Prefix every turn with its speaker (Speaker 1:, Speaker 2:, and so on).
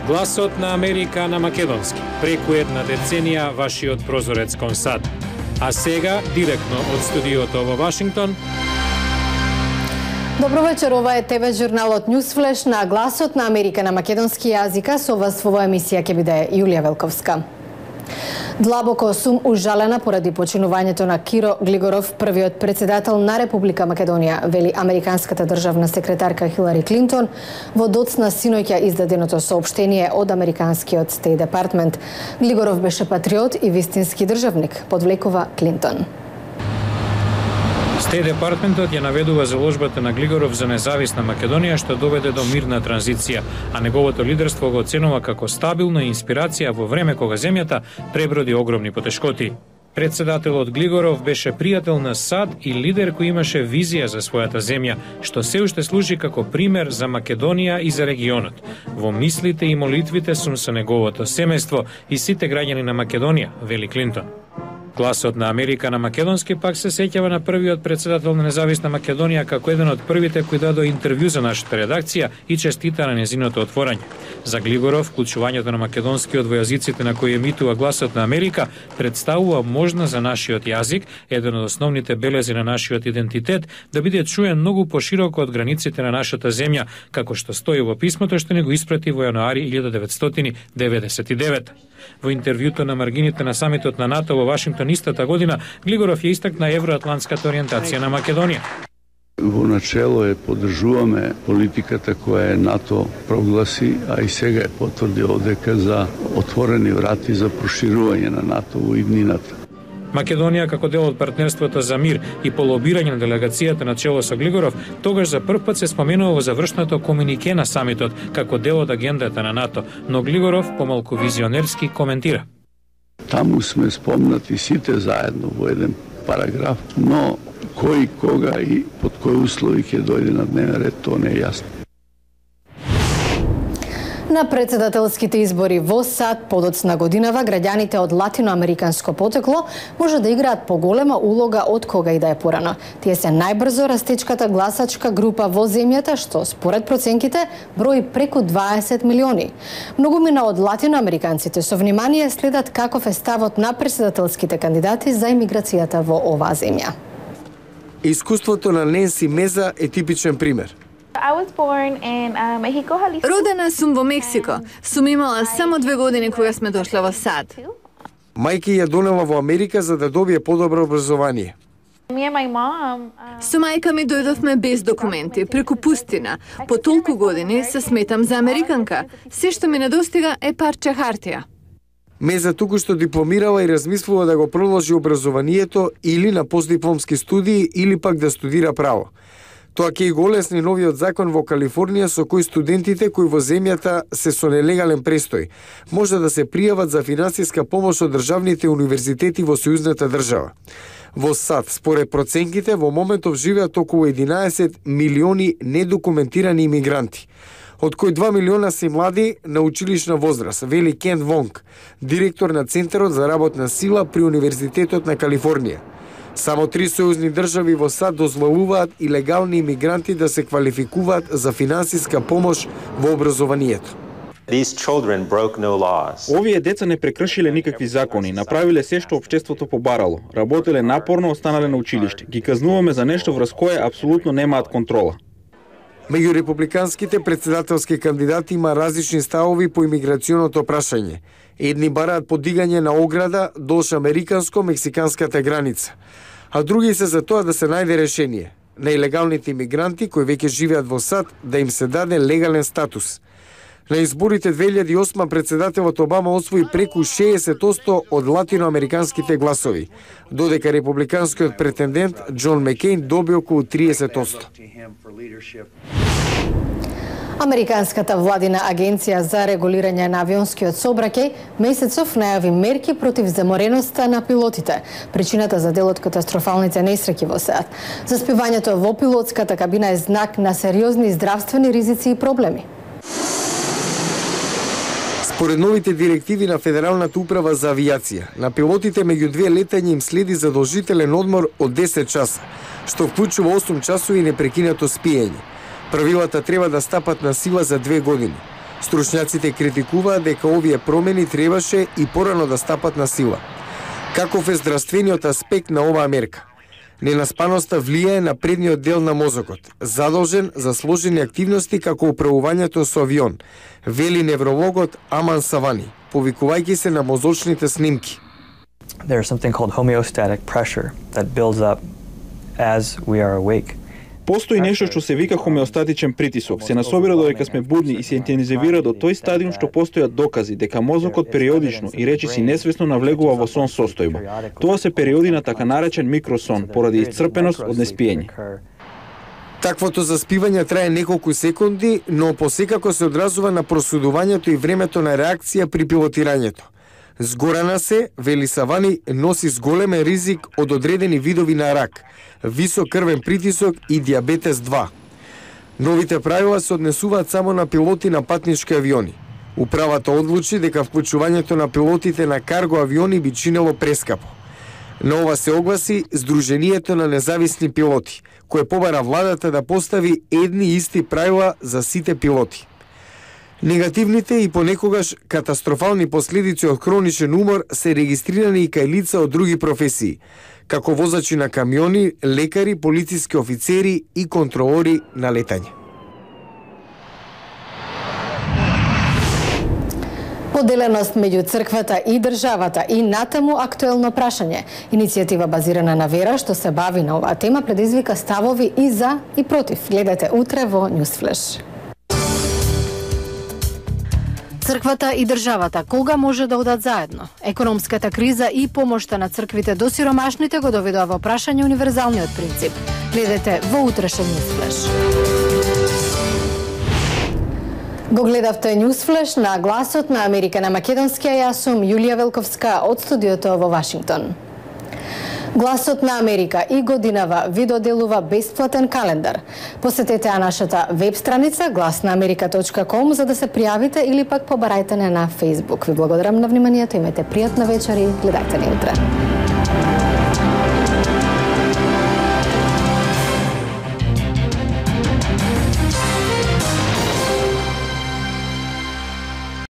Speaker 1: Гласот на Америка на македонски. Преку една деценија вашиот прозорец кон САД. А сега, директно од студиото во Вашингтон.
Speaker 2: Добро вечер, ова е ТВ журналот Newsflash на Гласот на Америка на македонски јазика. Со вас во оваа емисија ќе биде Јулија Велковска. Длабоко сум ужалена поради починувањето на Киро Глигоров, првиот председател на Република Македонија, вели американската државна секретарка Хилари Клинтон во доцна синоќа издаденото соопштение од американскиот Стейт Департмент. Глигоров беше патриот и вистински државник, подвлекува Клинтон.
Speaker 1: Стейт Департментот ја наведува заложбата на Глигоров за независна Македонија што доведе до мирна транзиција, а неговото лидерство го оценува како стабилна инспирација во време кога земјата преброди огромни потешкоти. Председателот Глигоров беше пријател на САД и лидер кој имаше визија за својата земја, што се уште служи како пример за Македонија и за регионот. Во мислите и молитвите сум со неговото семејство и сите граѓани на Македонија, вели Клинтон. Гласот на Америка на македонски пак се сеќава на првиот председател на независна Македонија како еден од првите кои дадо интервју за нашата редакција и честита на незиното отворање. За Глигоров, вклучувањето на македонскиот во јазиците на кои емитува Гласот на Америка представува можност за нашиот јазик, еден од основните белези на нашиот идентитет, да биде чуен многу пошироко од границите на нашата земја, како што стои во писмото што ни го испрати во јануари 1999. Во интервјуто на маргините на самитот на НАТО во Вашингтон истата година, Глигоров ја истакна евроатлантската ориентација на Македонија.
Speaker 3: Во начело поддржуваме политиката која е НАТО прогласи, а и сега е потврдила дека за отворени врати за проширување на НАТО во иднината.
Speaker 1: Македонија како дел од партнерството за мир и по лобирање на делегацијата на чело со Глигоров, тогаш за прв пат се споменува во завршното комунике на самитот како дел од агендата на НАТО, но Глигоров помалку визионерски коментира.
Speaker 3: Таму сме спомнати сите заедно во еден параграф, но кој, кога и под кои услови ќе дојде на дневен ред, тоа не е јасно.
Speaker 2: На председателските избори во САД подоцна годинава граѓаните од латиноамериканско потекло може да играат поголема улога од кога и да е порано. Тие се најбрзо растечката гласачка група во земјата, што според проценките брои преку 20 милиони. Многумина од латиноамериканците со внимание следат каков е ставот на председателските кандидати за имиграцијата во оваа земја.
Speaker 4: Искуството на Ненси Меза е типичен пример.
Speaker 5: Родена сум во Мексико. Сум имала само 2 години кога сме дошла во САД.
Speaker 4: Мајка ја донела во Америка за да добие подобро образование.
Speaker 5: Со мајка ми дојдовме без документи, преку пустина. По толку години се сметам за американка. Се што ми недостига е парче хартија.
Speaker 4: Меза туку што дипломирала и размислува да го продолжи образованието или на постдипломски студии или пак да студира право. Тоа ќе го олесни новиот закон во Калифорнија со кој студентите кои во земјата се со нелегален престој може да се пријават за финансиска помош од државните универзитети во сојузната држава. Во САД, според проценките, во моментов живеат околу 11 милиони недокументирани имигранти, од кои 2 милиона се млади на училишна возраст, вели Кен Вонг, директор на Центарот за работна сила при Универзитетот на Калифорнија. Само 3 сојузни држави во САД дозволуваат илегални имигранти да се квалификуваат за финансиска помош во образованието.
Speaker 6: Овие деца не прекршиле никакви закони, направиле се што општеството побарало, работеле напорно, останале на училиште. Ги казнуваме за нешто врз кое апсолутно немаат контрола.
Speaker 4: Меѓу републиканските председателски кандидати има различни ставови по имиграционото прашање. Едни бараат подигање на ограда долж американско-мексиканската граница, а други се за тоа да се најде решение. На илегалните имигранти кои веќе живеат во САД да им се даде легален статус. На изборите 2008 председателот Обама освои преку 60% од латиноамериканските гласови, додека републиканскиот претендент Џон Мекејн доби околу 30%.
Speaker 2: Американската владина агенција за регулирање на авионскиот сообраќај месецов најави мерки против замореноста на пилотите, причината за дел од катастрофалните несреќи во САД. Заспивањето во пилотската кабина е знак на сериозни здравствени ризици и проблеми.
Speaker 4: Според новите директиви на Федералната управа за авиација, на пилотите меѓу две летања им следи задолжителен одмор од 10 часа, што вклучува 8 часови непрекинато спиење. Правилата треба да стапат на сила за 2 години. Стручњаците критикуваат дека овие промени требаше и порано да стапат на сила. Каков е здравствениот аспект на оваа мерка? Ненаспаноста влијае на предниот дел на мозокот, задолжен за сложени активности како управувањето со авион, вели неврологот Аман Савани, повикувајќи се на мозочните снимки.
Speaker 7: There's something called homeostatic pressure that builds up as we are awake.
Speaker 6: Постои нешто што се вика хомеостатичен притисок. Се насобира додека сме будни и се интензивира до тој стадиум што постојат докази дека мозокот периодично и речиси несвесно навлегува во сон состојба. Тоа се периоди на така наречен микросон поради исцрпеност од неспиење.
Speaker 4: Таквото заспивање трае неколку секунди, но посекако се одразува на просудувањето и времето на реакција при пилотирањето. Згорана се, вели Савани, носи зголемен ризик од одредени видови на рак, висок крвен притисок и диабетес 2. Новите правила се однесуваат само на пилоти на патнички авиони. Управата одлучи дека вклучувањето на пилотите на карго авиони би чинело прескапо. На ова се огласи Сдруженијето на независни пилоти, кое побара владата да постави едни и исти правила за сите пилоти. Негативните и понекогаш катастрофални последици од хроничен умор се регистрирани и кај лица од други професии, како возачи на камиони, лекари, полициски офицери и контролори на летање.
Speaker 2: Поделеност меѓу црквата и државата и натаму актуелно прашање. Иницијатива базирана на вера што се бави на оваа тема предизвика ставови и за и против. Гледате утре во Ньюсфлеш. Црквата и државата кога може да одат заедно? Економската криза и помошта на црквите до сиромашните го доведува во прашање универзалниот принцип. Гледате во утрешен Ньюсфлеш. Го гледавте Ньюсфлеш на Гласот на Америка на македонски, а јас сум Јулија Велковска од студиото во Вашингтон. Гласот на Америка и годинава ви доделува бесплатен календар. Посетете нашата веб страница glasnaamerika.com за да се пријавите или пак побарајте не на Facebook. Ви благодарам на вниманието, имајте пријатна вечер и гледајте ни утре.